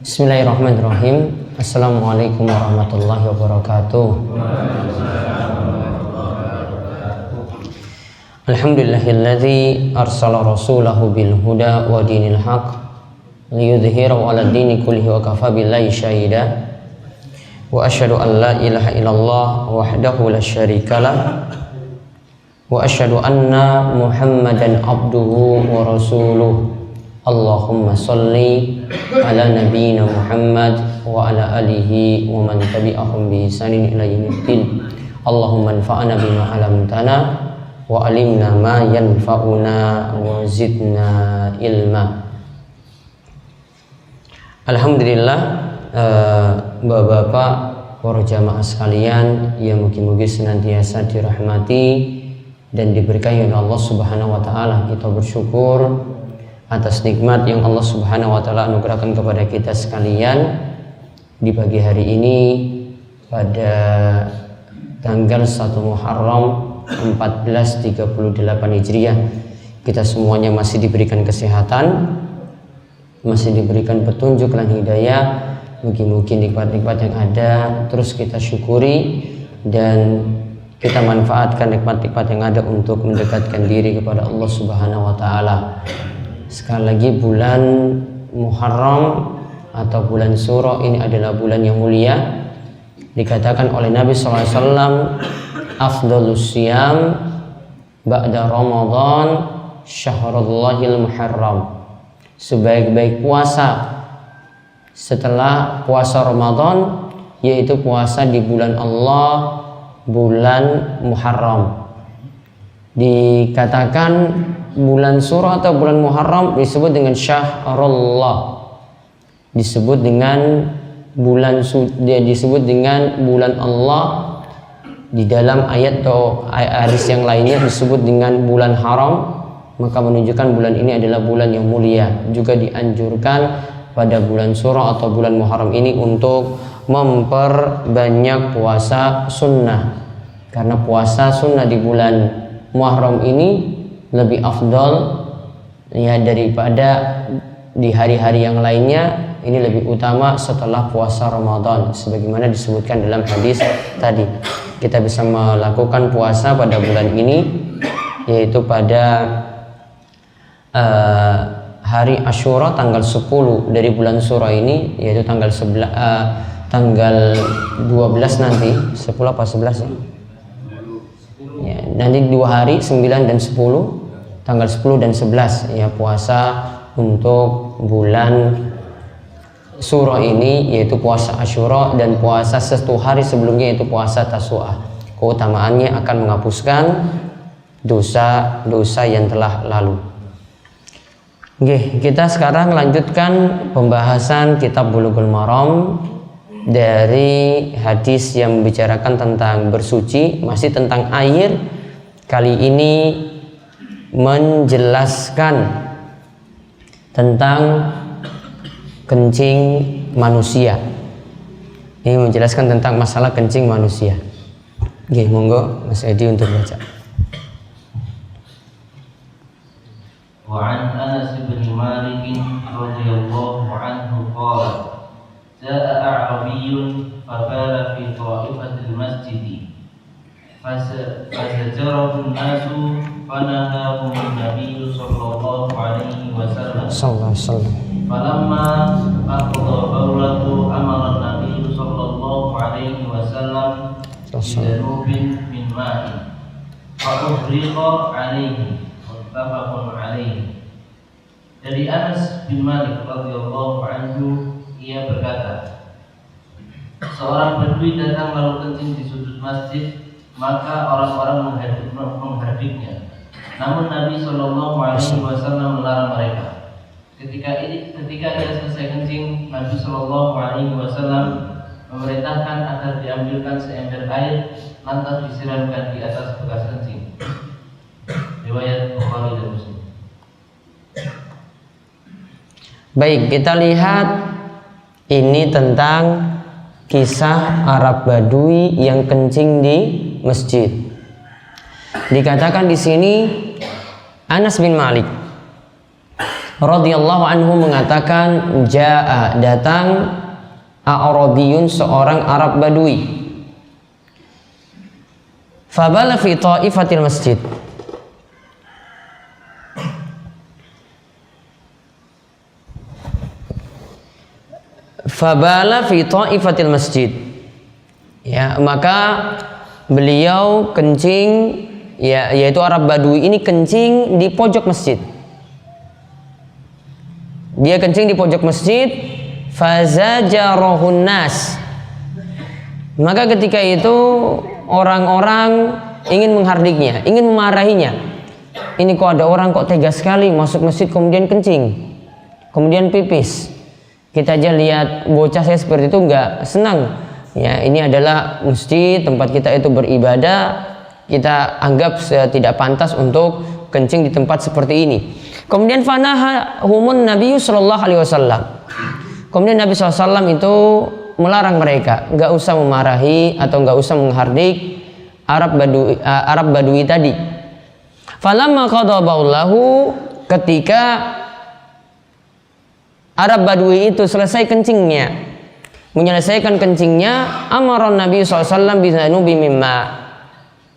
Bismillahirrahmanirrahim. Assalamualaikum warahmatullahi wabarakatuh. Alhamdulillahilladzi arsala rasulahu bil huda wa dinil haq liyudhhirahu 'ala dini kullihi wa kafa billahi syahida. Wa asyhadu an la ilaha illallah wahdahu la syarikalah wa asyhadu anna Muhammadan abduhu wa rasuluh. Allahumma salli ala nabiyyina Muhammad wa ala alihi wa man tabi'ahum bi ihsanin ila yaumiddin. Allahumma anfa'na bima 'allamtana wa 'allimna ma yanfa'una wa zidna ilma. Alhamdulillah, Bapak-bapak, para jamaah sekalian yang mugi-mugi senantiasa dirahmati dan diberkahi oleh Allah Subhanahu wa taala. Kita bersyukur atas nikmat yang Allah Subhanahu wa taala anugerahkan kepada kita sekalian di pagi hari ini pada tanggal 1 Muharram 1438 Hijriah. Kita semuanya masih diberikan kesehatan, masih diberikan petunjuk dan hidayah. Mungkin nikmat-nikmat yang ada terus kita syukuri dan kita manfaatkan nikmat-nikmat yang ada untuk mendekatkan diri kepada Allah Subhanahu wa taala. Sekali lagi, bulan Muharram atau bulan Syuro ini adalah bulan yang mulia. Dikatakan oleh Nabi SAW, afdhalus siyam ba'da Ramadan syahrullahil muharram. Sebaik-baik puasa setelah puasa Ramadan yaitu puasa di bulan Allah, bulan Muharram. Dikatakan bulan Syuro atau bulan Muharram disebut dengan Syahrullah, disebut dengan bulan disebut dengan bulan Allah. Di dalam ayat atau hadis yang lainnya disebut dengan bulan haram, maka menunjukkan bulan ini adalah bulan yang mulia. Juga dianjurkan pada bulan Syuro atau bulan Muharram ini untuk memperbanyak puasa sunnah, karena puasa sunnah di bulan Muharram ini lebih afdol ya daripada di hari-hari yang lainnya. Ini lebih utama setelah puasa Ramadan, sebagaimana disebutkan dalam hadis tadi. Kita bisa melakukan puasa pada bulan ini, yaitu pada hari Asyura tanggal 10 dari bulan Syuro ini, yaitu tanggal 12 nanti, 10 apa 11 ya? Ya, nanti 2 hari 9 dan 10, tanggal 10 dan 11 ya, puasa untuk bulan Syuro ini, yaitu puasa Asyura, dan puasa 1 hari sebelumnya yaitu puasa Tasu'ah. Keutamaannya akan menghapuskan dosa-dosa yang telah lalu. Oke, kita sekarang lanjutkan pembahasan kitab Bulughul Maram dari hadis yang membicarakan tentang bersuci, masih tentang air. Kali ini menjelaskan tentang kencing manusia. Ini menjelaskan tentang masalah kencing manusia. Oke, monggo Mas Edi untuk baca. وعن أنس بن مالك رضي الله عنه قال جاء أعرابي فبال في طائفة المسجد فزجره الناس فنهاهم النبي صلى الله عليه وسلم. فلما أقضى بوله أمر النبي صلى الله عليه وسلم بذنوب من ماء فأفرغ عليه. Muttafaqun alaihi. Dari Anas bin Malik radhiyallahu anhu, ia berkata, seorang Badui datang lalu kencing di sudut masjid, maka orang-orang menghardiknya. Namun Nabi Shallallahu Alaihi Wasallam melarang mereka. Ketika ia selesai kencing, Nabi Shallallahu Alaihi Wasallam memerintahkan agar diambilkan seember air, lantas disiramkan di atas bekas kencing. Riwayat Bukhari dan Muslim. Baik, kita lihat ini tentang kisah Arab Badui yang kencing di masjid. Dikatakan di sini Anas bin Malik radhiyallahu anhu mengatakan, jaa, datang, A'rabiyun, seorang Arab Badui, fabala fi ta'ifatil masjid, fabala fi ta'ifatil masjid, ya, maka beliau kencing, ya, yaitu Arab Badui ini kencing di pojok masjid. Dia kencing di pojok masjid, fazajarahun nas. Maka ketika itu orang-orang ingin menghardiknya, ingin memarahinya. Ini kok ada orang kok tega sekali masuk masjid kemudian kencing, kemudian pipis. Kita aja lihat bocah saya seperti itu nggak senang. Ya, ini adalah masjid tempat kita itu beribadah. Kita anggap tidak pantas untuk kencing di tempat seperti ini. Kemudian fanahahumun Nabi sallallahu alaihi wasallam. Kemudian Nabi SAW itu melarang mereka, nggak usah memarahi atau nggak usah menghardik Arab Badui tadi. Falamma qada baulahu, ketika Arab Badui itu selesai kencingnya, menyelesaikan kencingnya, amaron Nabi SAW bizanubi mimma.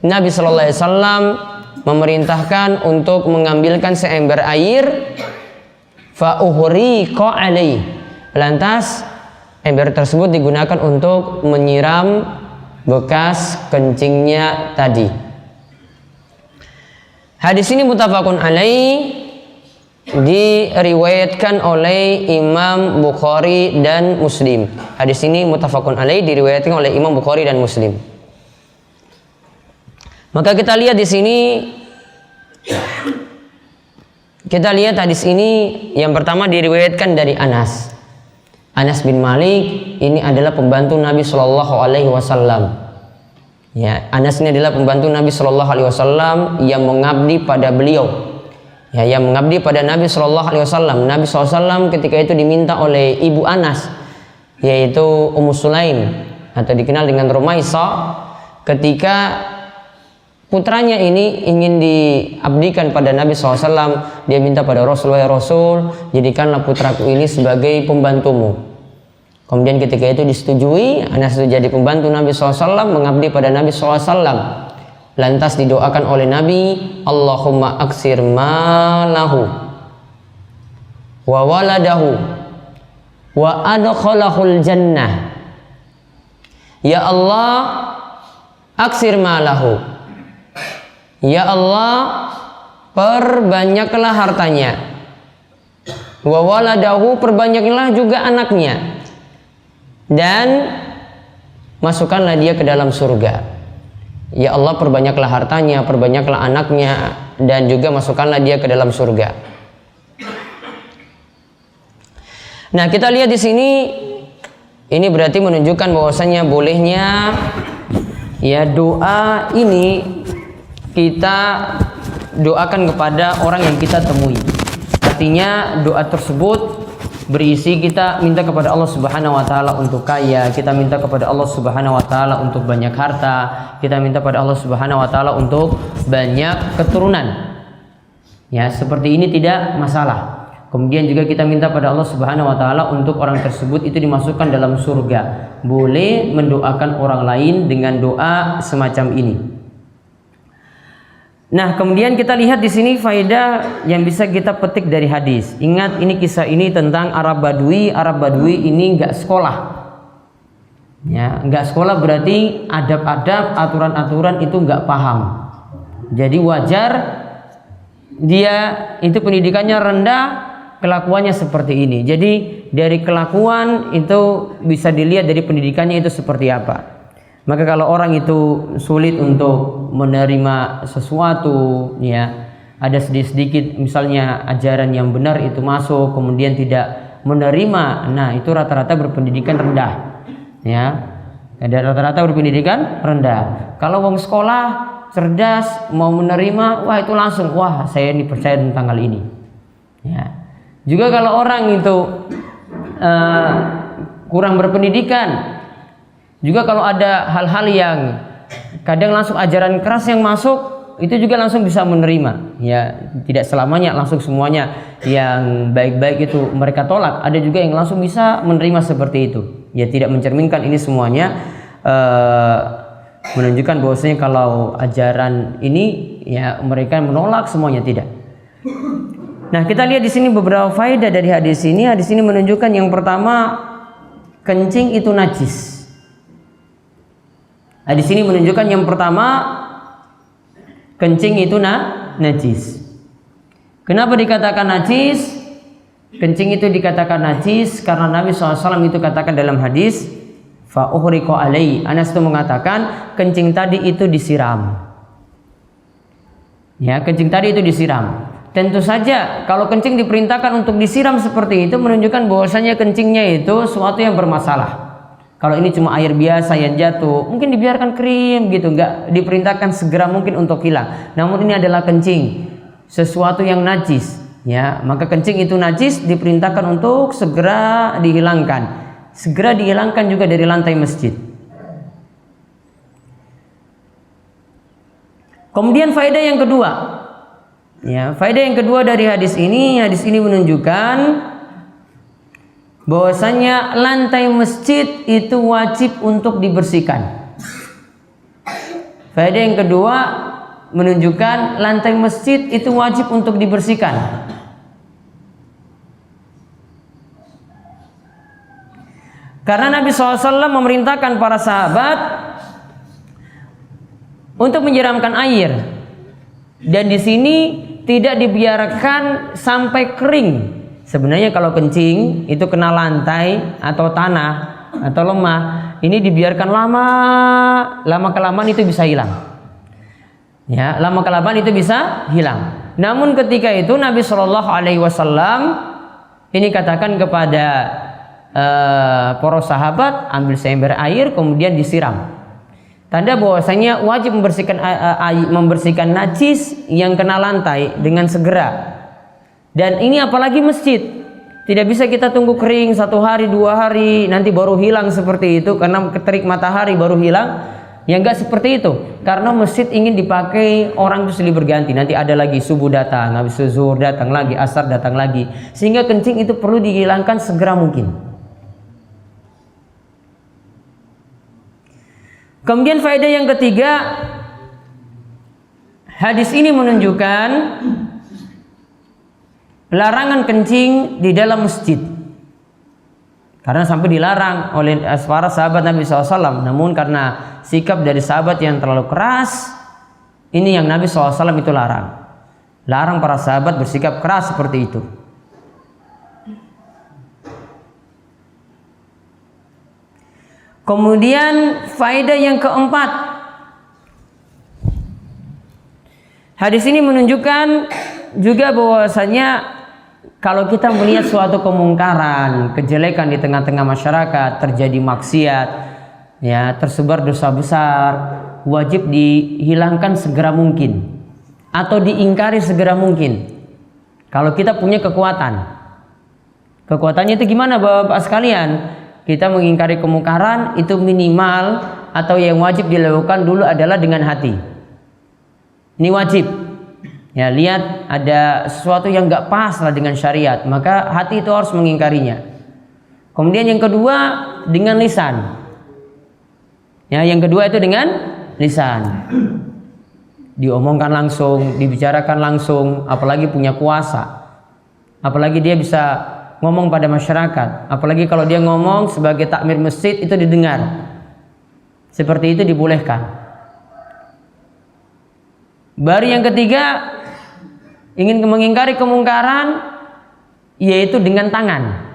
Nabi SAW memerintahkan untuk mengambilkan seember air, fa uhriqa alaihi. Lantas ember tersebut digunakan untuk menyiram bekas kencingnya tadi. Hadis ini muttafaqun alaih, diriwayatkan oleh Imam Bukhari dan Muslim. Hadis ini muttafaqun alaih, diriwayatkan oleh Imam Bukhari dan Muslim. Maka kita lihat di sini, kita lihat hadis ini yang pertama diriwayatkan dari Anas bin Malik. Ini adalah pembantu Nabi Shallallahu Alaihi Wasallam. Ya, Anas ini adalah pembantu Nabi Shallallahu Alaihi Wasallam yang mengabdi pada beliau. Ya, yang mengabdi pada Nabi Shallallahu Alaihi Wasallam. Nabi SAW ketika itu diminta oleh ibu Anas, yaitu Ummu Sulaim atau dikenal dengan Rumaisa, ketika putranya ini ingin diabdikan pada Nabi SAW, dia minta pada Rasulullah, Rasul, jadikanlah putraku ini sebagai pembantumu. Kemudian ketika itu disetujui, Anas itu jadi pembantu Nabi SAW, mengabdi pada Nabi SAW. Lantas didoakan oleh Nabi, Allahumma aksir malahu wa waladahu wa adkhalahul jannah. Ya Allah, aksir malahu. Ya Allah, perbanyaklah hartanya. Wa waladahu, perbanyaklah juga anaknya. Dan masukkanlah dia ke dalam surga. Ya Allah, perbanyaklah hartanya, perbanyaklah anaknya, dan juga masukkanlah dia ke dalam surga. Nah, kita lihat di sini, ini berarti menunjukkan bahwasanya bolehnya ya doa ini kita doakan kepada orang yang kita temui. Artinya doa tersebut berisi kita minta kepada Allah Subhanahu wa taala untuk kaya, kita minta kepada Allah Subhanahu wa taala untuk banyak harta, kita minta kepada Allah Subhanahu wa taala untuk banyak keturunan. Ya, seperti ini tidak masalah. Kemudian juga kita minta pada Allah Subhanahu wa taala untuk orang tersebut itu dimasukkan dalam surga. Boleh mendoakan orang lain dengan doa semacam ini. Nah, kemudian kita lihat di sini faedah yang bisa kita petik dari hadis. Ingat, ini kisah ini tentang Arab Badui. Arab Badui ini nggak sekolah. Ya, nggak sekolah berarti adab-adab, aturan-aturan itu nggak paham. Jadi wajar dia itu pendidikannya rendah, kelakuannya seperti ini. Jadi dari kelakuan itu bisa dilihat dari pendidikannya itu seperti apa. Maka kalau orang itu sulit untuk menerima sesuatu, ya, ada sedikit misalnya ajaran yang benar itu masuk, kemudian tidak menerima, nah itu rata-rata berpendidikan rendah, ya, ada rata-rata berpendidikan rendah. Kalau wong sekolah cerdas mau menerima, wah itu langsung, wah saya ini percaya tentang hal ini, ya. Juga kalau orang itu kurang berpendidikan, juga kalau ada hal-hal yang kadang langsung ajaran keras yang masuk, itu juga langsung bisa menerima. Ya, tidak selamanya langsung semuanya yang baik-baik itu mereka tolak. Ada juga yang langsung bisa menerima seperti itu. Ya, tidak mencerminkan ini semuanya menunjukkan bahwasanya kalau ajaran ini ya mereka menolak semuanya, tidak. Nah, kita lihat di sini beberapa faedah dari hadis ini. Hadis ini menunjukkan yang pertama, kencing itu najis. Hadis ini menunjukkan yang pertama, kencing itu najis. Kenapa dikatakan najis? Kencing itu dikatakan najis karena Nabi SAW itu katakan dalam hadis, fa uhriqa alai. Anas itu mengatakan kencing tadi itu disiram. Ya, kencing tadi itu disiram. Tentu saja kalau kencing diperintahkan untuk disiram seperti itu menunjukkan bahwasanya kencingnya itu sesuatu yang bermasalah. Kalau ini cuma air biasa yang jatuh, mungkin dibiarkan kering gitu, nggak diperintahkan segera mungkin untuk hilang. Namun ini adalah kencing, sesuatu yang najis, ya. Maka kencing itu najis, diperintahkan untuk segera dihilangkan. Segera dihilangkan juga dari lantai masjid. Kemudian faedah yang kedua, ya, faedah yang kedua dari hadis ini menunjukkan bahwasanya lantai masjid itu wajib untuk dibersihkan. Faedah yang kedua menunjukkan lantai masjid itu wajib untuk dibersihkan. Karena Nabi SAW memerintahkan para sahabat untuk menyiramkan air, dan di sini tidak dibiarkan sampai kering. Sebenarnya kalau kencing itu kena lantai atau tanah atau lemah, ini dibiarkan lama kelamaan itu bisa hilang. Ya, lama kelamaan itu bisa hilang. Namun ketika itu Nabi Shallallahu Alaihi Wasallam ini katakan kepada para sahabat, ambil seember air kemudian disiram. Tanda bahwasanya wajib membersihkan najis yang kena lantai dengan segera. Dan ini apalagi masjid, tidak bisa kita tunggu kering 1 hari 2 hari nanti baru hilang seperti itu karena terik matahari baru hilang. Ya enggak seperti itu, karena masjid ingin dipakai orang itu silih berganti. Nanti ada lagi subuh datang, habis zuhur datang lagi, asar datang lagi, sehingga kencing itu perlu dihilangkan segera mungkin. Kemudian faedah yang ketiga, hadis ini menunjukkan larangan kencing di dalam masjid, karena sampai dilarang oleh para sahabat Nabi SAW. Namun karena sikap dari sahabat yang terlalu keras, ini yang Nabi SAW itu larang para sahabat bersikap keras seperti itu. Kemudian faedah yang keempat, hadis ini menunjukkan juga bahwasanya kalau kita melihat suatu kemungkaran, kejelekan di tengah-tengah masyarakat, terjadi maksiat, ya, tersebar dosa besar, wajib dihilangkan segera mungkin atau diingkari segera mungkin. Kalau kita punya kekuatannya itu gimana Bapak sekalian? Kita mengingkari kemungkaran itu minimal atau yang wajib dilakukan dulu adalah dengan hati. Ini wajib. Ya, lihat ada sesuatu yang nggak pas lah dengan syariat, maka hati itu harus mengingkarinya. Kemudian yang kedua dengan lisan. Ya, yang kedua itu dengan lisan. Diomongkan langsung, dibicarakan langsung, apalagi punya kuasa. Apalagi dia bisa ngomong pada masyarakat, apalagi kalau dia ngomong sebagai takmir masjid itu didengar. Seperti itu dibolehkan. Baru yang ketiga, ingin mengingkari kemungkaran yaitu dengan tangan.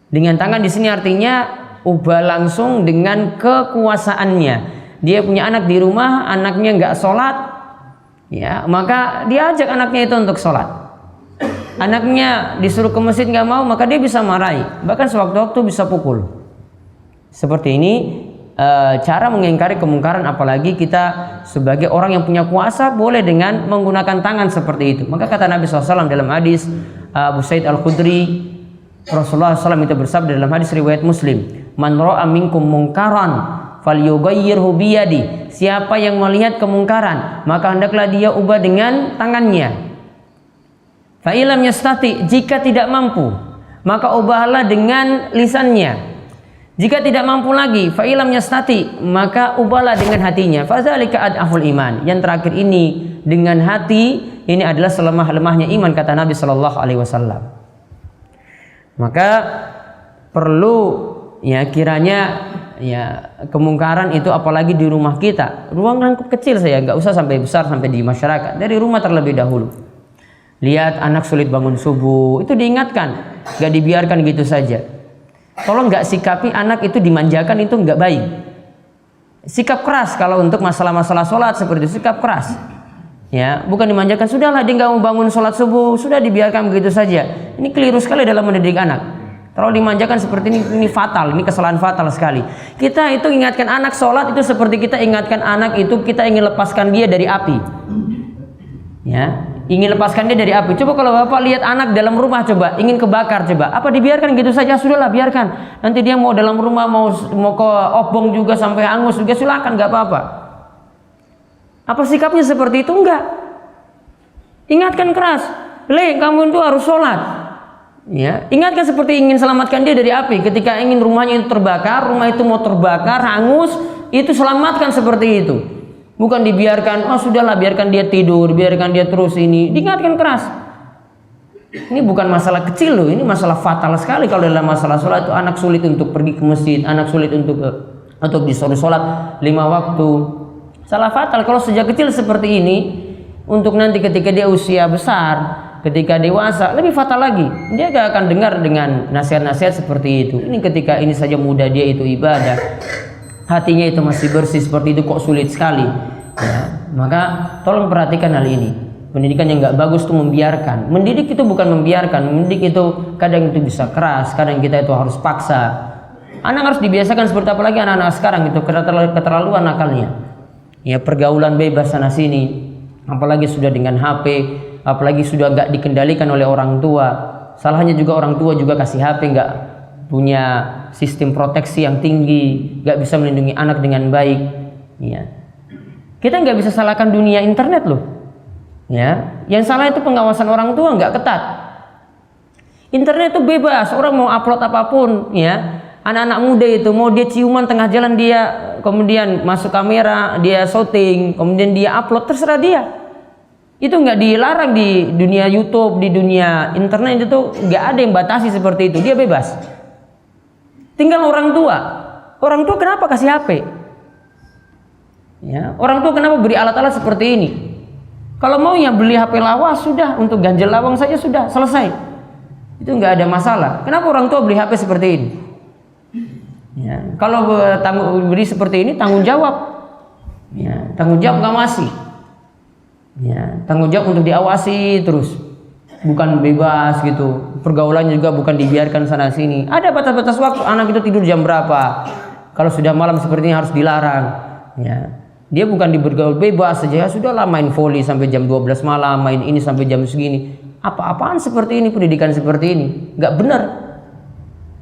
Dengan tangan di sini artinya ubah langsung dengan kekuasaannya. Dia punya anak di rumah, anaknya nggak sholat, ya, maka dia ajak anaknya itu untuk sholat. Anaknya disuruh ke masjid nggak mau, maka dia bisa marahi, bahkan sewaktu-waktu bisa pukul. Seperti ini cara mengingkari kemungkaran, apalagi kita sebagai orang yang punya kuasa boleh dengan menggunakan tangan seperti itu. Maka kata Nabi SAW dalam hadis Abu Sa'id Al-Khudri, Rasulullah SAW itu bersabda dalam hadis riwayat Muslim, man ra'a minkum mungkaran falyughayyirhu biyadi. Siapa yang melihat kemungkaran, maka hendaklah dia ubah dengan tangannya. Fa ilam yastati, jika tidak mampu, maka ubahlah dengan lisannya. Jika tidak mampu lagi, fa ilam yastati, maka ubahlah dengan hatinya. Fadzalika ad'aful iman. Yang terakhir ini dengan hati, ini adalah selemah-lemahnya iman, kata Nabi sallallahu alaihi wasallam. Maka perlu ya kiranya ya kemungkaran itu apalagi di rumah kita, ruang lingkup kecil saya, nggak usah sampai besar sampai di masyarakat, dari rumah terlebih dahulu. Lihat anak sulit bangun subuh, itu diingatkan, nggak dibiarkan gitu saja. Tolong nggak sikapi anak itu dimanjakan, itu nggak baik. Sikap keras kalau untuk masalah-masalah sholat seperti itu, sikap keras. Ya, bukan dimanjakan, sudahlah dia nggak mau bangun sholat subuh, sudah dibiarkan begitu saja. Ini keliru sekali dalam mendidik anak. Kalau dimanjakan seperti ini fatal, ini kesalahan fatal sekali. Kita itu ingatkan anak sholat itu seperti kita ingatkan anak itu kita ingin lepaskan dia dari api. Ya, ingin lepaskan dia dari api. Coba kalau bapak lihat anak dalam rumah, coba ingin kebakar, coba apa dibiarkan gitu saja? Sudahlah biarkan. Nanti dia mau dalam rumah mau ke obong juga sampai hangus juga, silakan, nggak apa-apa. Apa sikapnya seperti itu? Enggak. Ingatkan keras, kamu itu harus sholat. Ya, ingatkan seperti ingin selamatkan dia dari api. Ketika ingin rumahnya itu terbakar, rumah itu mau terbakar, hangus, itu selamatkan seperti itu. Bukan dibiarkan, oh sudahlah biarkan dia tidur, biarkan dia terus ini. Diingatkan keras. Ini bukan masalah kecil loh, ini masalah fatal sekali kalau dalam masalah sholat itu. Anak sulit untuk pergi ke masjid, anak sulit untuk disuruh sholat 5 waktu. Salah fatal kalau sejak kecil seperti ini. Untuk nanti ketika dia usia besar, ketika dewasa, lebih fatal lagi. Dia gak akan dengar dengan nasihat-nasihat seperti itu. Ini ketika ini saja muda dia itu ibadah, hatinya itu masih bersih seperti itu, kok sulit sekali. Ya, maka tolong perhatikan hal ini. Pendidikan yang gak bagus itu membiarkan. Mendidik itu bukan membiarkan. Mendidik itu kadang itu bisa keras, kadang kita itu harus paksa. Anak harus dibiasakan seperti apalagi anak-anak sekarang itu keterlaluan nakalnya. Ya, pergaulan bebas sana sini. Apalagi sudah dengan HP, apalagi sudah gak dikendalikan oleh orang tua. Salahnya juga orang tua juga kasih HP, gak punya sistem proteksi yang tinggi, gak bisa melindungi anak dengan baik. Ya. Kita gak bisa salahkan dunia internet loh. Ya. Yang salah itu pengawasan orang tua gak ketat. Internet itu bebas, orang mau upload apapun. Ya. Anak-anak muda itu mau dia ciuman tengah jalan, dia kemudian masuk kamera, dia shooting, kemudian dia upload, terserah dia. Itu nggak dilarang di dunia YouTube, di dunia internet itu nggak ada yang batasi seperti itu, dia bebas. Tinggal orang tua kenapa kasih HP? Ya, orang tua kenapa beri alat-alat seperti ini? Kalau mau ya beli HP lawas sudah, untuk ganjel lawang saja sudah selesai. Itu nggak ada masalah. Kenapa orang tua beli HP seperti ini? Ya, kalau beri seperti ini tanggung jawab. Ya, tanggung jawab ngawasi. Ya, tanggung jawab untuk diawasi terus, bukan bebas gitu. Pergaulannya juga bukan dibiarkan sana sini. Ada batas-batas waktu, anak itu tidur jam berapa. Kalau sudah malam seperti ini harus dilarang. Ya, dia bukan dibergaul bebas saja. Ya, sudahlah main volley sampai jam 12 malam, main ini sampai jam segini. Apa-apaan seperti ini, pendidikan seperti ini, nggak benar.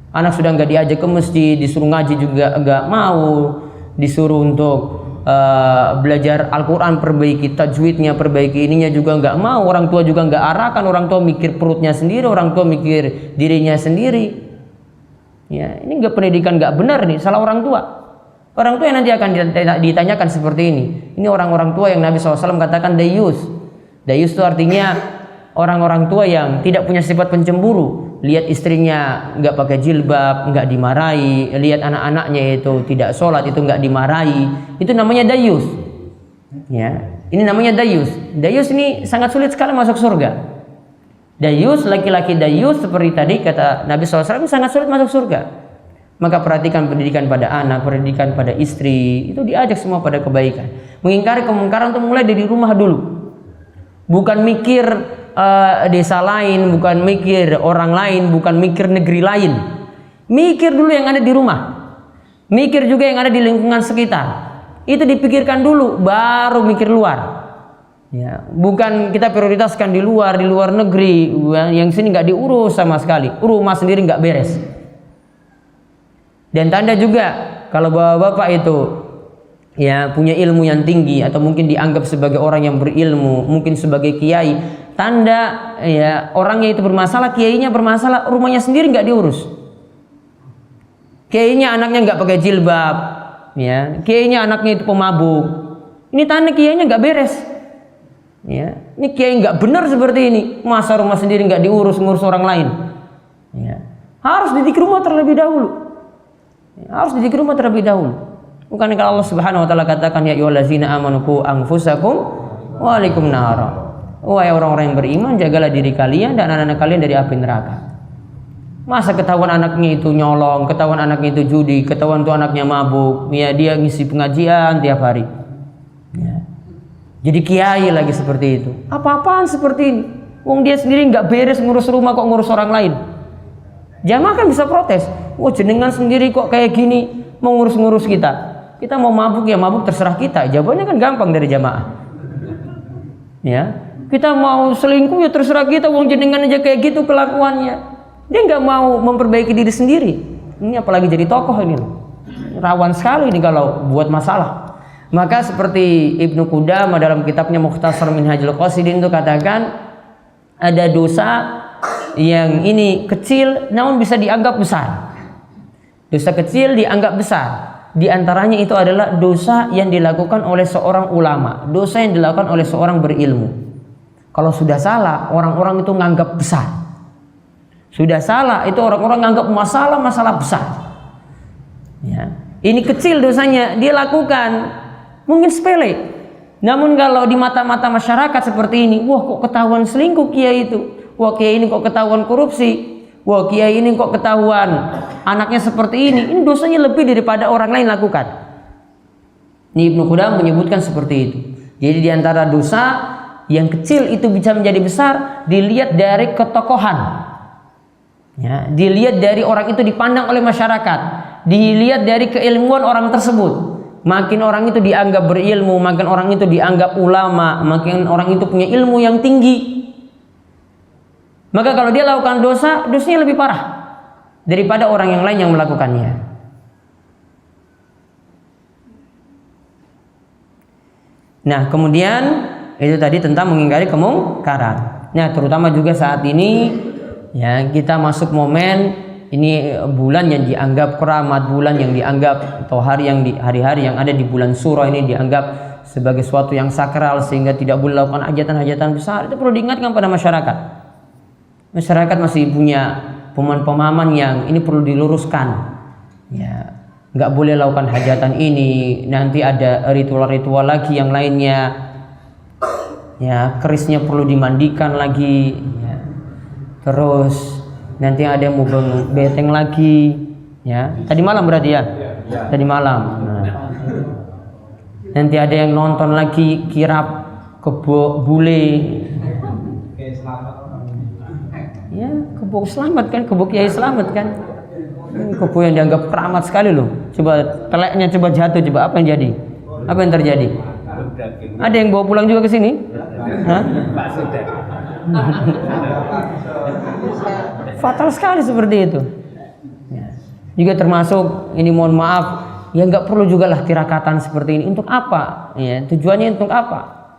Anak sudah nggak diajak ke masjid, disuruh ngaji juga nggak mau, disuruh untuk belajar Al-Quran, perbaiki tajwidnya, perbaiki ininya juga nggak mau. Orang tua juga nggak arahkan, orang tua mikir perutnya sendiri, orang tua mikir dirinya sendiri. Ya, ini nggak pendidikan nggak benar nih, salah orang tua. Orang tua yang nanti akan ditanyakan seperti ini. Ini orang-orang tua yang Nabi SAW katakan dayus. Dayus itu artinya orang-orang tua yang tidak punya sifat pencemburu. Lihat istrinya nggak pakai jilbab, nggak dimarahi. Lihat anak-anaknya itu tidak sholat, itu nggak dimarahi. Itu namanya dayus. Ya, ini namanya dayus. Dayus ini sangat sulit sekali masuk surga. Dayus, laki-laki dayus seperti tadi kata Nabi SAW sangat sulit masuk surga. Maka perhatikan pendidikan pada anak, pendidikan pada istri, itu diajak semua pada kebaikan. Mengingkari kemungkaran itu mulai dari rumah dulu. Bukan mikir desa lain, bukan mikir orang lain, bukan mikir negeri lain. Mikir dulu yang ada di rumah. Mikir juga yang ada di lingkungan sekitar. Itu dipikirkan dulu, baru mikir luar. Ya, bukan kita prioritaskan di luar negeri, yang sini nggak diurus sama sekali. Rumah sendiri nggak beres. Dan tanda juga kalau bapak-bapak itu ya punya ilmu yang tinggi atau mungkin dianggap sebagai orang yang berilmu, mungkin sebagai kiai, tanda ya orangnya itu bermasalah, kiainya bermasalah, rumahnya sendiri nggak diurus. Kiainya anaknya nggak pakai jilbab, ya, kiainya anaknya itu pemabuk. Ini tanda kiainya nggak beres. Ya, ini kiai nggak benar seperti ini. Masa rumah sendiri nggak diurus, ngurus orang lain. Ya, harus didik rumah terlebih dahulu. Ya, harus didik rumah terlebih dahulu. Bukan kalau Allah Subhanahu wa taala katakan ya ayyuhallazina amanu qu anfusakum wa alaikum nara. Wahai orang-orang yang beriman, jagalah diri kalian dan anak-anak kalian dari api neraka. Masa ketahuan anaknya itu nyolong, ketahuan anaknya itu judi, ketahuan tuh anaknya mabuk, ya dia ngisi pengajian tiap hari. Ya. Jadi kiai lagi seperti itu. Apa-apaan seperti ini? Wong dia sendiri nggak beres ngurus rumah kok ngurus orang lain. Jamaah kan bisa protes. Oh jenengan sendiri kok kayak gini mau ngurus-ngurus kita. Kita mau mabuk ya mabuk terserah kita. Jawabannya kan gampang dari jamaah. Ya, kita mau selingkuh ya terserah kita. Wong jenengan aja kayak gitu kelakuannya. Dia nggak mau memperbaiki diri sendiri. Ini apalagi jadi tokoh ini loh. Rawan sekali ini kalau buat masalah. Maka seperti Ibnu Qudamah dalam kitabnya Mukhtasar Minhajul Qasidin itu katakan ada dosa yang ini kecil namun bisa dianggap besar. Dosa kecil dianggap besar. Di antaranya itu adalah dosa yang dilakukan oleh seorang ulama, dosa yang dilakukan oleh seorang berilmu. Kalau sudah salah, orang-orang itu nganggap besar. Sudah salah, itu orang-orang nganggap masalah besar. Ya. Ini kecil dosanya, dia lakukan, mungkin sepele. Namun kalau di mata-mata masyarakat seperti ini, wah kok ketahuan selingkuh kiai itu, wah kiai ini kok ketahuan korupsi, wah kiai ini kok ketahuan anaknya seperti ini dosanya lebih daripada orang lain lakukan. Ini Ibnu Qudamah menyebutkan seperti itu. Jadi di antara dosa yang kecil itu bisa menjadi besar dilihat dari ketokohan. Ya, dilihat dari orang itu dipandang oleh masyarakat, dilihat dari keilmuan orang tersebut. Makin orang itu dianggap berilmu, makin orang itu dianggap ulama, makin orang itu punya ilmu yang tinggi. Maka kalau dia lakukan dosa, dosanya lebih parah daripada orang yang lain yang melakukannya. Nah, kemudian itu tadi tentang mengingkari kemungkaran. Nah, terutama juga saat ini ya kita masuk momen ini bulan yang dianggap keramat, bulan yang dianggap atau hari-hari yang ada di bulan Suro ini dianggap sebagai suatu yang sakral sehingga tidak boleh lakukan hajatan-hajatan besar. Itu perlu diingatkan pada masyarakat. Masyarakat masih punya pemahaman yang ini perlu diluruskan. Ya, nggak boleh lakukan hajatan ini. Nanti ada ritual-ritual lagi yang lainnya. Ya, kerisnya perlu dimandikan lagi. Ya. Terus nanti ada yang mau beteng lagi. Ya, tadi malam berarti ya. Tadi malam. Nah. Nanti ada yang nonton lagi kirap kebo bule. Ya, kebo selamat kan, kebo kiai selamat kan. Kebo yang dianggap keramat sekali loh. Coba teleknya coba jatuh, coba apa yang jadi? Apa yang terjadi? Ada yang bawa pulang juga ke sini? Hah? Fatal sekali seperti itu. Ya. Juga termasuk ini mohon maaf, ya nggak perlu juga lah tirakatan seperti ini. Untuk apa? Ya, tujuannya untuk apa?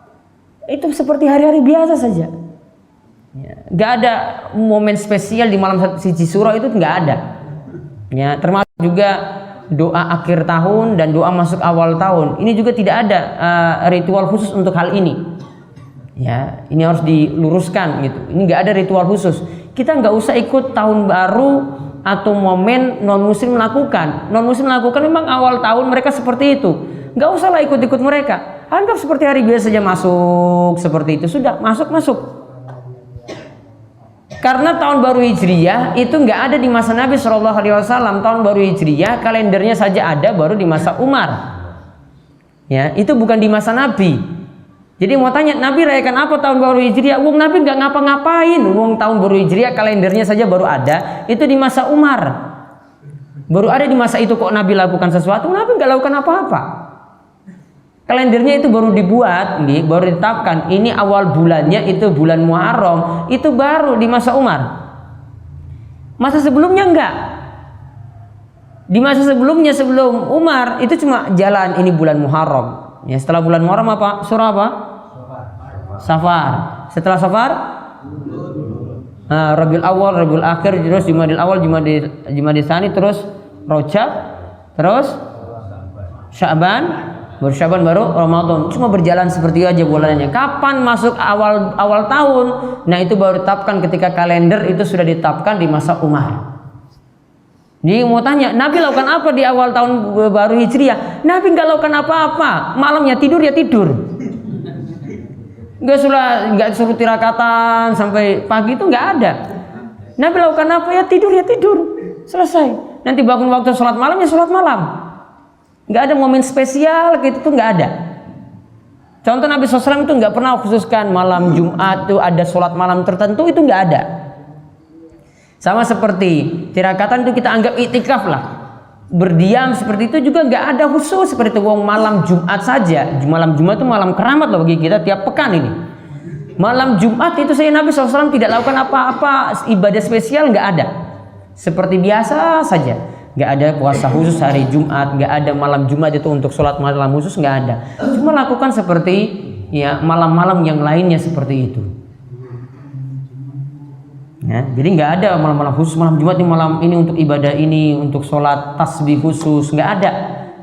Itu seperti hari-hari biasa saja. Ya, nggak ada momen spesial di malam siji suro itu nggak ada. Ya, termasuk juga doa akhir tahun dan doa masuk awal tahun. Ini juga tidak ada ritual khusus untuk hal ini. Ya, ini harus diluruskan gitu. Ini nggak ada ritual khusus. Kita nggak usah ikut tahun baru atau momen non muslim melakukan. Non muslim melakukan memang awal tahun mereka seperti itu. Nggak usah lah ikut-ikut mereka. Anggap seperti hari biasa saja masuk seperti itu. Sudah masuk. Karena tahun baru Hijriyah itu nggak ada di masa Nabi SAW. Tahun baru Hijriyah kalendernya saja ada baru di masa Umar. Ya, itu bukan di masa Nabi. Jadi mau tanya Nabi rayakan apa tahun baru Hijriyah? Wong Nabi nggak ngapa-ngapain. Wong tahun baru Hijriyah kalendernya saja baru ada itu di masa Umar. Baru ada di masa itu kok Nabi lakukan sesuatu? Nabi nggak lakukan apa-apa. Kalendernya itu baru dibuat, baru ditetapkan. Ini awal bulannya itu bulan Muharram, itu baru di masa Umar. Masa sebelumnya enggak. Di masa sebelumnya, sebelum Umar, itu cuma jalan ini bulan Muharram. Ya, setelah bulan Muharram apa? Surah apa? Safar. Setelah Safar? Rabiul Awal, Rabiul Akhir, terus Jumadil Awal, Jumadil Tsani, terus Rajab, terus Sya'ban, baru Sya'ban, baru Ramadan. Cuma berjalan seperti itu aja bulannya. Kapan masuk awal tahun? Nah, itu baru ditetapkan ketika kalender itu sudah ditetapkan di masa Umar. Dia mau tanya, Nabi lakukan apa di awal tahun baru Hijriah? Nabi nggak lakukan apa-apa. Malamnya tidur ya tidur. Nggak suruh tirakatan sampai pagi, itu nggak ada. Nabi lakukan apa? Ya tidur ya tidur. Selesai. Nanti bangun waktu sholat malam ya sholat malam. Nggak ada momen spesial gitu tuh, nggak ada. Contoh Nabi SAW itu nggak pernah khususkan malam Jumat tuh ada sholat malam tertentu, itu nggak ada. Sama seperti tirakatan itu kita anggap iktikaf lah, berdiam seperti itu juga nggak ada khusus seperti itu. Malam Jumat saja, malam Jumat itu malam keramat loh bagi kita tiap pekan ini. Malam Jumat itu saya Nabi SAW tidak lakukan apa-apa ibadah spesial, nggak ada. Seperti biasa saja, nggak ada puasa khusus hari Jumat, nggak ada malam Jumat itu untuk sholat malam khusus, nggak ada. Cuma lakukan seperti ya malam-malam yang lainnya seperti itu. Ya, jadi nggak ada malam-malam khusus, malam Jumat ini malam ini untuk ibadah ini, untuk sholat tasbih khusus, nggak ada.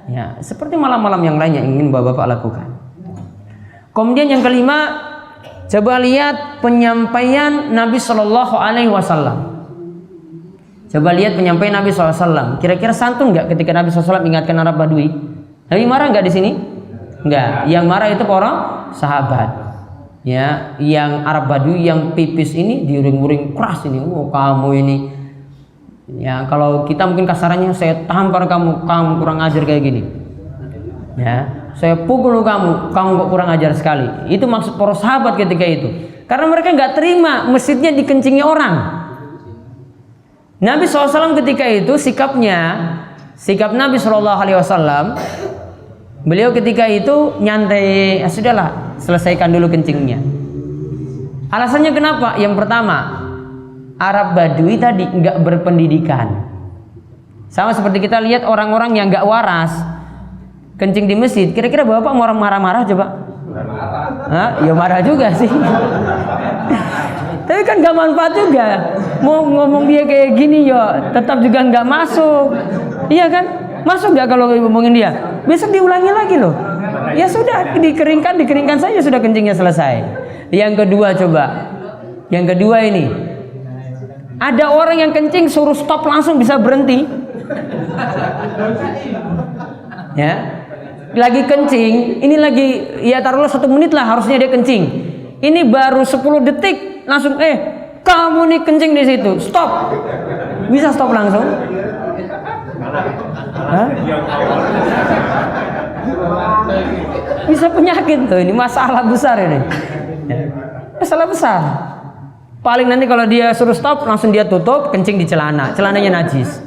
Ya, seperti malam-malam yang lainnya ingin bapak-bapak lakukan. Kemudian yang kelima, coba lihat penyampaian Nabi Shallallahu Alaihi Wasallam. Coba lihat penyampaian Nabi SAW. Kira-kira santun nggak ketika Nabi SAW ingatkan Arab Badui? Nabi marah nggak di sini? Nggak. Yang marah itu para sahabat. Ya, yang Arab Badui yang pipis ini diuring-uring keras ini. Oh, kamu ini. Ya, kalau kita mungkin kasarannya saya tampar kamu kurang ajar kayak gini. Ya, saya pukul kamu kok kurang ajar sekali. Itu maksud para sahabat ketika itu. Karena mereka nggak terima masjidnya dikencingi orang. Nabi SAW ketika itu sikap Nabi SAW, beliau ketika itu nyantai, ya sudahlah, selesaikan dulu kencingnya. Alasannya kenapa? Yang pertama, Arab Badui tadi nggak berpendidikan. Sama seperti kita lihat orang-orang yang nggak waras kencing di masjid. Kira-kira bapak mau marah-marah coba? Ya marah juga sih. Tapi kan gak manfaat juga. Mau ngomong dia kayak gini ya tetap juga nggak masuk. Iya kan? Masuk nggak kalau ngomongin dia? Besok diulangi lagi loh. Ya sudah, dikeringkan saja sudah kencingnya selesai. Yang kedua coba. Yang kedua ini. Ada orang yang kencing suruh stop langsung bisa berhenti. Ya. Lagi kencing, ini lagi ya taruhlah 1 menit lah harusnya dia kencing. Ini baru 10 detik langsung kamu nih kencing di situ, stop. Bisa stop langsung? Hah? Bisa penyakit tuh, ini masalah besar ini. Masalah besar. Paling nanti kalau dia suruh stop langsung dia tutup, kencing di celananya najis.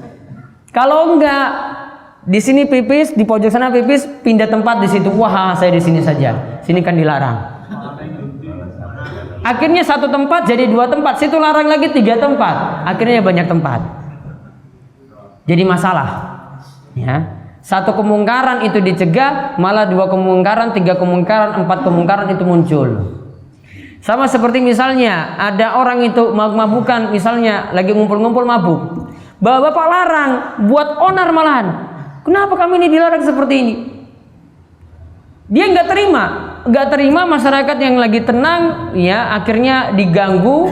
Kalau enggak di sini pipis, di pojok sana pipis, pindah tempat di situ. Wah, saya di sini saja. Sini kan dilarang. Akhirnya 1 tempat jadi 2 tempat, situ larang lagi 3 tempat. Akhirnya banyak tempat. Jadi masalah. Ya. 1 kemungkaran itu dicegah, malah 2 kemungkaran, 3 kemungkaran, 4 kemungkaran itu muncul. Sama seperti misalnya ada orang itu mabuk-mabukan, misalnya lagi ngumpul-ngumpul mabuk. Bapak larang, buat onar malahan. Kenapa kami ini dilarang seperti ini? Dia nggak terima masyarakat yang lagi tenang, ya akhirnya diganggu,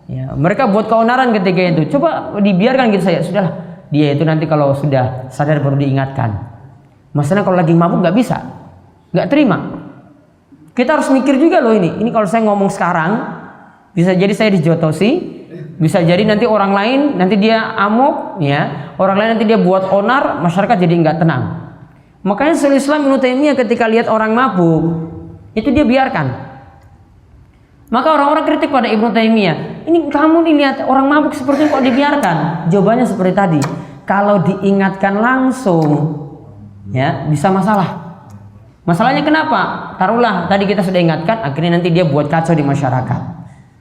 ya mereka buat keonaran ketika itu. Coba dibiarkan gitu saja, sudahlah. Dia itu nanti kalau sudah sadar baru diingatkan. Masalahnya kalau lagi mabuk nggak bisa, nggak terima. Kita harus mikir juga loh ini. Ini kalau saya ngomong sekarang, bisa jadi saya dijotosi. Bisa jadi nanti orang lain, nanti dia amok, ya. Orang lain nanti dia buat onar, masyarakat jadi nggak tenang. Makanya Syaikhul Islam Ibnu Taimiyah ketika lihat orang mabuk, itu dia biarkan. Maka orang-orang kritik pada Ibnu Taimiyah, ini kamu nih lihat orang mabuk seperti ini kok dibiarkan? Jawabannya seperti tadi, kalau diingatkan langsung, ya bisa masalah. Masalahnya kenapa? Taruhlah tadi kita sudah ingatkan, akhirnya nanti dia buat kacau di masyarakat.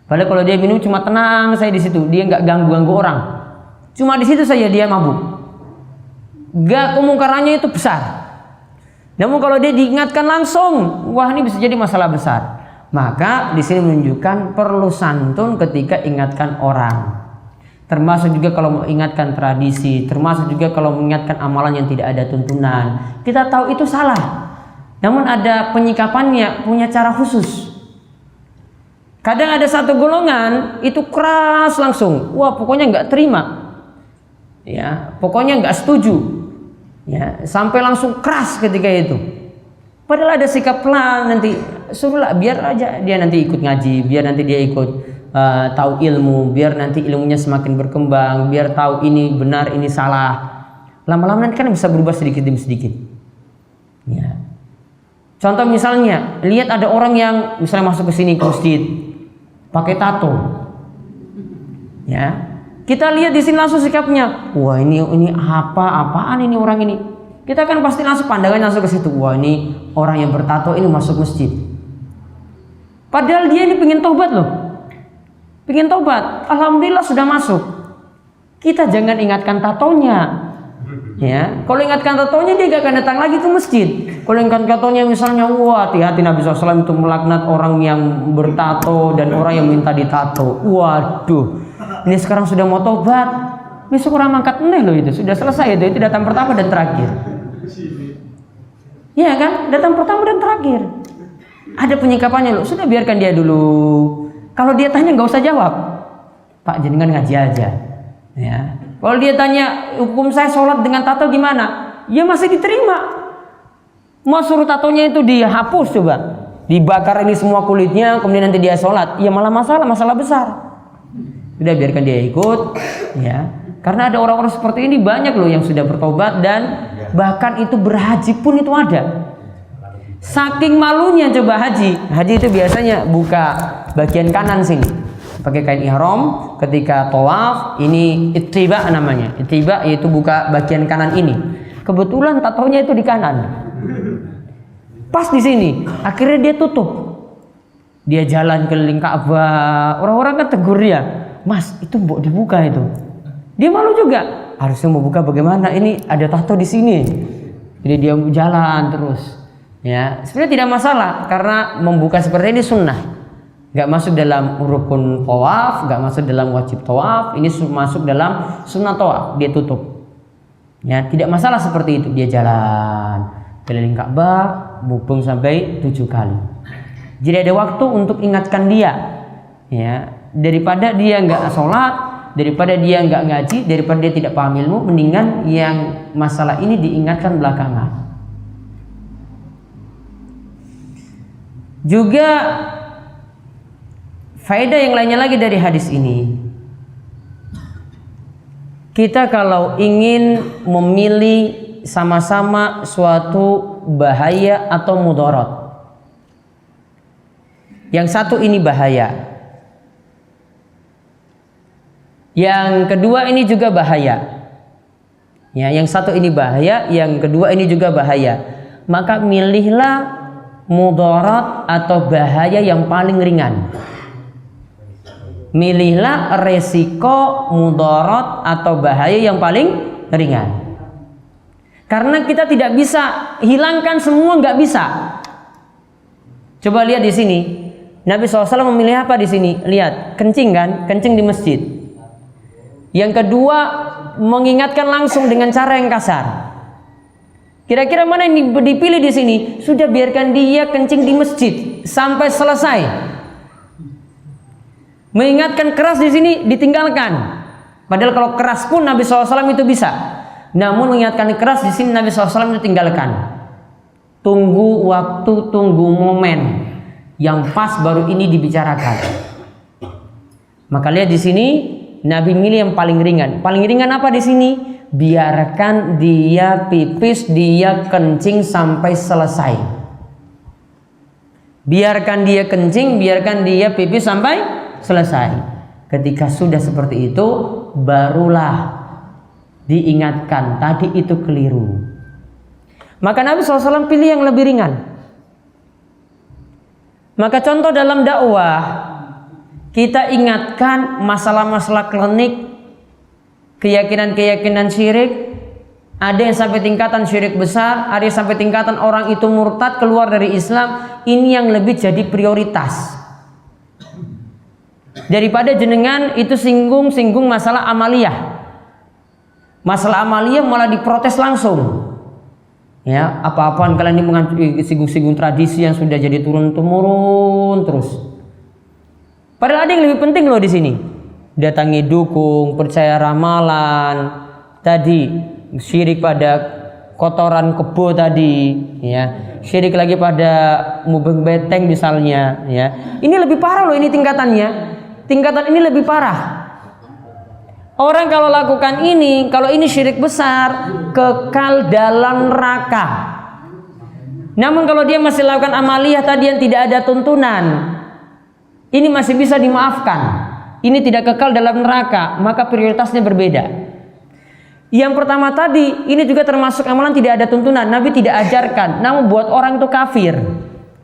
Padahal kalau dia minum cuma tenang saya di situ, dia nggak ganggu orang. Cuma di situ saja dia mabuk. gak kemungkarannya itu besar. Namun kalau dia diingatkan langsung, wah ini bisa jadi masalah besar. Maka di sini menunjukkan perlu santun ketika ingatkan orang. Termasuk juga kalau mengingatkan tradisi, termasuk juga kalau mengingatkan amalan yang tidak ada tuntunan. Kita tahu itu salah. Namun ada penyikapannya, punya cara khusus. Kadang ada satu golongan itu keras langsung, wah pokoknya nggak terima, ya pokoknya nggak setuju, ya sampai langsung keras ketika itu. Padahal ada sikap pelan, nanti suruhlah biar aja dia nanti ikut ngaji, biar nanti dia ikut tahu ilmu, biar nanti ilmunya semakin berkembang, biar tahu ini benar ini salah. Lama-lama nanti kan bisa berubah sedikit demi sedikit. Ya. Contoh misalnya, lihat ada orang yang misalnya masuk ke sini ke masjid pakai tato. Ya. Kita lihat di sini langsung sikapnya. Wah, ini apaan ini orang ini? Kita kan pasti langsung pandangannya langsung ke situ. Wah, ini orang yang bertato ini masuk masjid. Padahal dia ini pengen taubat loh. Pengen taubat. Alhamdulillah sudah masuk. Kita jangan ingatkan tatonya. Ya, kalau ingatkan tatonya dia gak akan datang lagi ke masjid. Kalau ingatkan tatonya misalnya, wah hati-hati Nabi SAW itu melaknat orang yang bertato dan orang yang minta ditato. Waduh, ini sekarang sudah mau tobat, besok orang angkat meneh loh itu. Sudah selesai itu datang pertama dan terakhir. Iya kan, datang pertama dan terakhir. Ada penyikapannya loh. Sudah biarkan dia dulu. Kalau dia tanya nggak usah jawab. Pak jenengan ngaji aja. Ya. Kalau dia tanya hukum saya sholat dengan tato gimana? Ya masih diterima. Mau suruh tatonya itu dihapus coba, dibakar ini semua kulitnya, kemudian nanti dia sholat, ya malah masalah besar. Sudah biarkan dia ikut, ya. Karena ada orang-orang seperti ini banyak loh yang sudah bertobat dan bahkan itu berhaji pun itu ada. Saking malunya coba haji itu biasanya buka bagian kanan sini. Pakai kain ihram, ketika tawaf ini ittiba namanya. Ittiba yaitu buka bagian kanan ini. Kebetulan tatonya itu di kanan. Pas di sini, akhirnya dia tutup. Dia jalan keliling Ka'bah. Orang-orang kan tegur dia, "Mas, itu mbok dibuka itu." Dia malu juga. Harusnya mau buka bagaimana? Ini ada tato di sini. Jadi dia jalan terus. Ya, sebenarnya tidak masalah karena membuka seperti ini sunnah. Gak masuk dalam rukun tawaf, gak masuk dalam wajib tawaf. Ini masuk dalam sunnah tawaf. Dia tutup. Ya, tidak masalah seperti itu. Dia jalan keliling Ka'bah, mubeng sampai 7 kali. Jadi ada waktu untuk ingatkan dia. Ya, daripada dia nggak sholat, daripada dia nggak ngaji, daripada dia tidak paham ilmu, mendingan yang masalah ini diingatkan belakangan. Juga faedah yang lainnya lagi dari hadis ini, kita kalau ingin memilih sama-sama suatu bahaya atau mudarat, yang satu ini bahaya, yang kedua ini juga bahaya, ya, yang satu ini bahaya, yang kedua ini juga bahaya, maka milihlah mudarat atau bahaya yang paling ringan. Milihlah resiko mudarat atau bahaya yang paling ringan. Karena kita tidak bisa hilangkan semua, nggak bisa. Coba lihat di sini, Nabi SAW memilih apa di sini? Lihat, kencing kan, kencing di masjid. Yang kedua, mengingatkan langsung dengan cara yang kasar. Kira-kira mana yang dipilih di sini? Sudah biarkan dia kencing di masjid sampai selesai. Mengingatkan keras di sini ditinggalkan. Padahal kalau keras pun Nabi SAW itu bisa. Namun mengingatkan keras di sini Nabi SAW itu tinggalkan. Tunggu waktu, tunggu momen yang pas baru ini dibicarakan. Maka lihat di sini Nabi milih yang paling ringan. Paling ringan apa di sini? Biarkan dia pipis, dia kencing sampai selesai. Biarkan dia kencing, biarkan dia pipis sampai selesai. Ketika sudah seperti itu, barulah diingatkan tadi itu keliru. Maka Nabi SAW pilih yang lebih ringan. Maka contoh dalam dakwah, kita ingatkan masalah-masalah klinik, keyakinan-keyakinan syirik, Ada yang sampai tingkatan syirik besar, ada yang sampai tingkatan orang itu murtad keluar dari Islam. Ini yang lebih jadi prioritas. Daripada jenengan itu singgung masalah amaliyah. Masalah amaliyah malah diprotes langsung. Ya, apa-apaan kalian ini singgung-singgung tradisi yang sudah jadi turun-temurun terus. Padahal ada yang lebih penting loh di sini. Datangi dukung, percaya ramalan, tadi syirik pada kotoran kebo tadi, ya. Syirik lagi pada mubeng beteng misalnya, ya. Ini lebih parah loh ini tingkatannya. Tingkatan ini lebih parah. Orang kalau lakukan ini, kalau ini syirik besar, kekal dalam neraka. Namun kalau dia masih lakukan amaliyah tadi yang tidak ada tuntunan, ini masih bisa dimaafkan. Ini tidak kekal dalam neraka, maka prioritasnya berbeda. Yang pertama tadi, ini juga termasuk amalan tidak ada tuntunan. Nabi tidak ajarkan, namun buat orang itu kafir,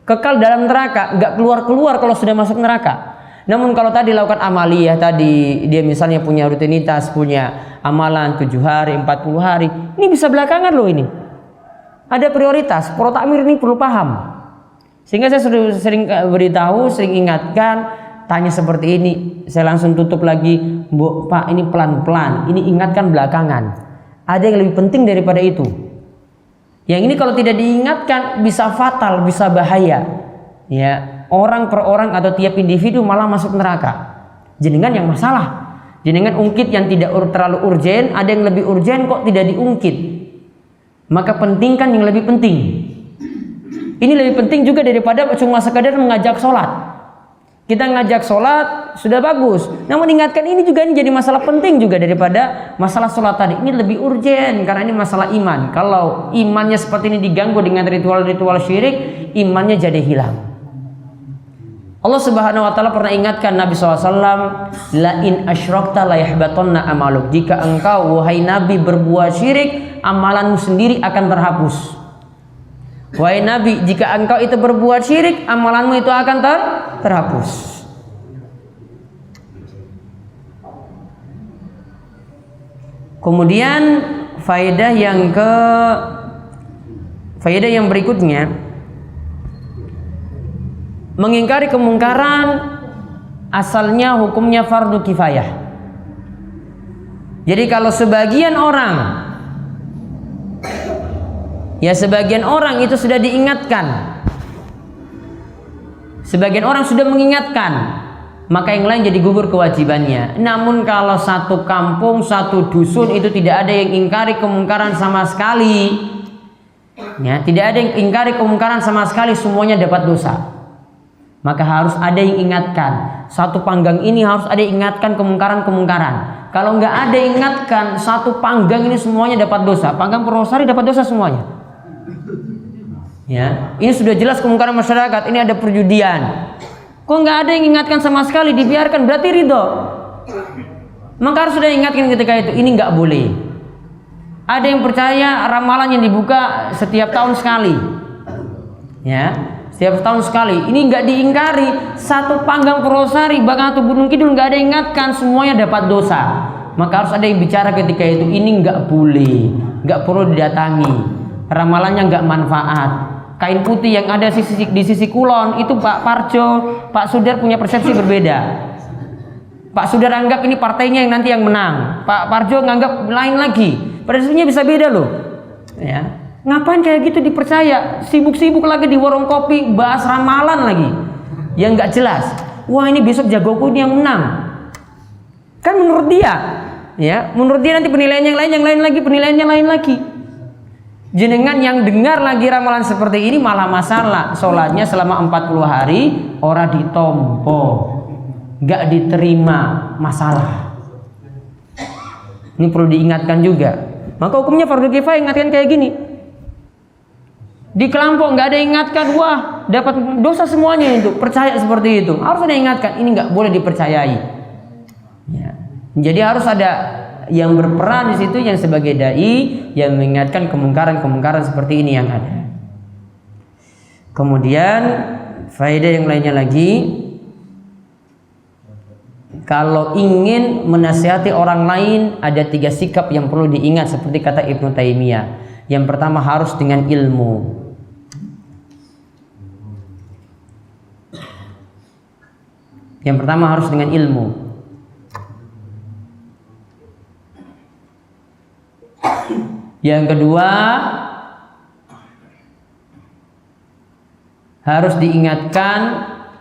kekal dalam neraka, nggak keluar-keluar kalau sudah masuk neraka. Namun kalau tadi lakukan amaliyah tadi, dia misalnya punya rutinitas, punya amalan 7 hari, 40 hari, ini bisa belakangan loh ini. Ada prioritas, pro takmir ini perlu paham. Sehingga saya sudah sering beritahu, sering ingatkan, tanya seperti ini, saya langsung tutup lagi, Bu, Pak, ini pelan-pelan, ini ingatkan belakangan. Ada yang lebih penting daripada itu. Yang ini kalau tidak diingatkan bisa fatal, bisa bahaya. Ya, orang per orang atau tiap individu malah masuk neraka. Jenengan yang masalah. Jenengan ungkit yang tidak terlalu urgen, ada yang lebih urgen kok tidak diungkit. Maka pentingkan yang lebih penting. Ini lebih penting juga daripada cuma sekadar mengajak sholat. Kita ngajak sholat sudah bagus, namun ingatkan ini juga ini jadi masalah penting juga daripada masalah sholat tadi. Ini lebih urgen karena ini masalah iman. Kalau imannya seperti ini diganggu dengan ritual-ritual syirik, imannya jadi hilang. Allah Subhanahu wa taala pernah ingatkan Nabi SAW, la in asyrakta la yahbatanna amaluk. Jika engkau wahai Nabi berbuat syirik, amalanmu sendiri akan terhapus. Wahai Nabi, jika engkau itu berbuat syirik, amalanmu itu akan terhapus. Kemudian faedah yang berikutnya, mengingkari kemungkaran asalnya hukumnya fardu kifayah. Jadi kalau sebagian orang itu sudah diingatkan, sebagian orang sudah mengingatkan, maka yang lain jadi gugur kewajibannya. Namun kalau satu kampung, satu dusun itu tidak ada yang ingkari kemungkaran sama sekali, ya, tidak ada yang ingkari kemungkaran sama sekali, semuanya dapat dosa. Maka harus ada yang ingatkan. Satu panggang ini harus ada yang ingatkan kemungkaran-kemungkaran. Kalau nggak ada yang ingatkan, satu panggang ini semuanya dapat dosa. Panggang Purwosari dapat dosa semuanya. Ya, ini sudah jelas kemungkaran masyarakat. Ini ada perjudian. Kok nggak ada yang ingatkan sama sekali, dibiarkan, berarti ridho. Maka harus sudah ingatkan ketika itu. Ini nggak boleh. Ada yang percaya ramalan yang dibuka setiap tahun sekali. Ya. Setiap tahun sekali, ini nggak diingkari. Satu panggang Purwosari, bahkan atau Gunung Kidul nggak ada yang ingatkan, semuanya dapat dosa. Maka harus ada yang bicara ketika itu. Ini nggak boleh, nggak perlu didatangi. Ramalannya nggak manfaat. Kain putih yang ada di sisi kulon itu Pak Parjo, Pak Sudar punya persepsi berbeda. Pak Sudar anggap ini partainya yang nanti yang menang. Pak Parjo nganggap lain lagi. Persepsinya bisa beda loh. Ya. Ngapain kayak gitu dipercaya? Sibuk-sibuk lagi di warung kopi bahas ramalan lagi yang nggak jelas. Wah, ini besok jagoku ini yang menang. Kan menurut dia, ya, menurut dia nanti penilaiannya yang lain lagi, penilaiannya lain lagi. Jenengan yang dengar lagi ramalan seperti ini malah masalah. Sholatnya selama 40 hari ora ditompo, nggak diterima, masalah. Ini perlu diingatkan juga. Maka hukumnya fardu kifayah, ingatkan kayak gini. Di kelompok nggak ada yang ingatkan, wah dapat dosa semuanya itu, percaya seperti itu. Harus ada yang ingatkan, ini nggak boleh dipercayai. Ya. Jadi harus ada yang berperan di situ, yang sebagai dai yang mengingatkan kemungkaran-kemungkaran seperti ini yang ada. Kemudian faedah yang lainnya lagi, Kalau ingin menasihati orang lain, ada 3 sikap yang perlu diingat seperti kata Ibnu Taimiyah. Yang pertama harus dengan ilmu. Yang pertama harus dengan ilmu. Yang kedua harus diingatkan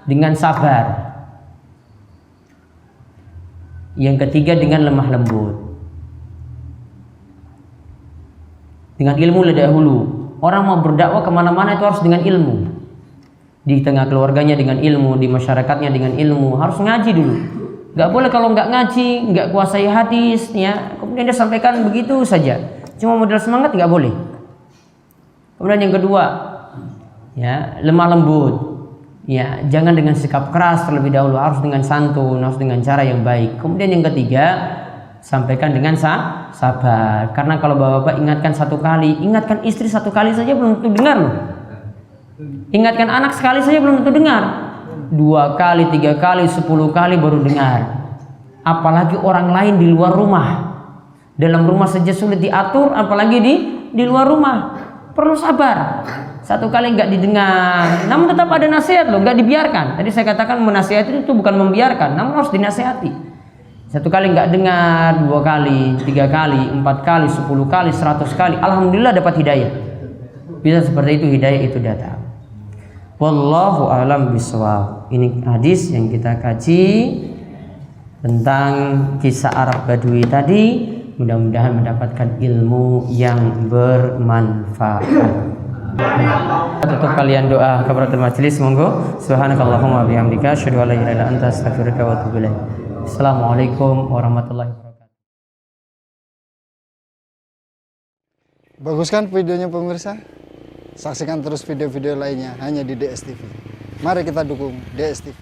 dengan sabar. Yang ketiga dengan lemah lembut. Dengan ilmu lebih dahulu. Orang mau berdakwah kemana-mana itu harus dengan ilmu. Di tengah keluarganya dengan ilmu, di masyarakatnya dengan ilmu. Harus ngaji dulu. Gak boleh kalau nggak ngaji, nggak kuasai hadis, ya kemudian dia sampaikan begitu saja. Cuma modal semangat nggak boleh. Kemudian yang kedua, ya lemah lembut. Ya, jangan dengan sikap keras terlebih dahulu, harus dengan santun, harus dengan cara yang baik. Kemudian yang ketiga, sampaikan dengan sabar. Karena kalau bapak-bapak ingatkan 1 kali, ingatkan istri 1 kali saja belum tentu dengar loh. Ingatkan anak sekali saja belum tentu dengar. 2 kali, 3 kali, 10 kali baru dengar. Apalagi orang lain di luar rumah. Dalam rumah saja sulit diatur, apalagi di luar rumah. Perlu sabar. 1 kali nggak didengar, namun tetap ada nasihat loh, nggak dibiarkan. Tadi saya katakan menasihati itu bukan membiarkan, namun harus dinasihati. 1 kali nggak dengar, 2 kali, 3 kali, 4 kali, 10 kali, 100 kali, alhamdulillah dapat hidayah. Bisa seperti itu, hidayah itu datang. Wallahu a'lam bishawab. Ini hadis yang kita kaji tentang kisah Arab Badui tadi. Mudah-mudahan mendapatkan ilmu yang bermanfaat. Tutup kalian doa kafaratul majelis, monggo. Subhanakallahumma bihamdika asyhadu an la ilaha illa anta astaghfiruka wa atubu ilaik. Assalamualaikum warahmatullahi wabarakatuh. Bagus kan videonya pemirsa? Saksikan terus video-video lainnya hanya di DS TV. Mari kita dukung DS TV.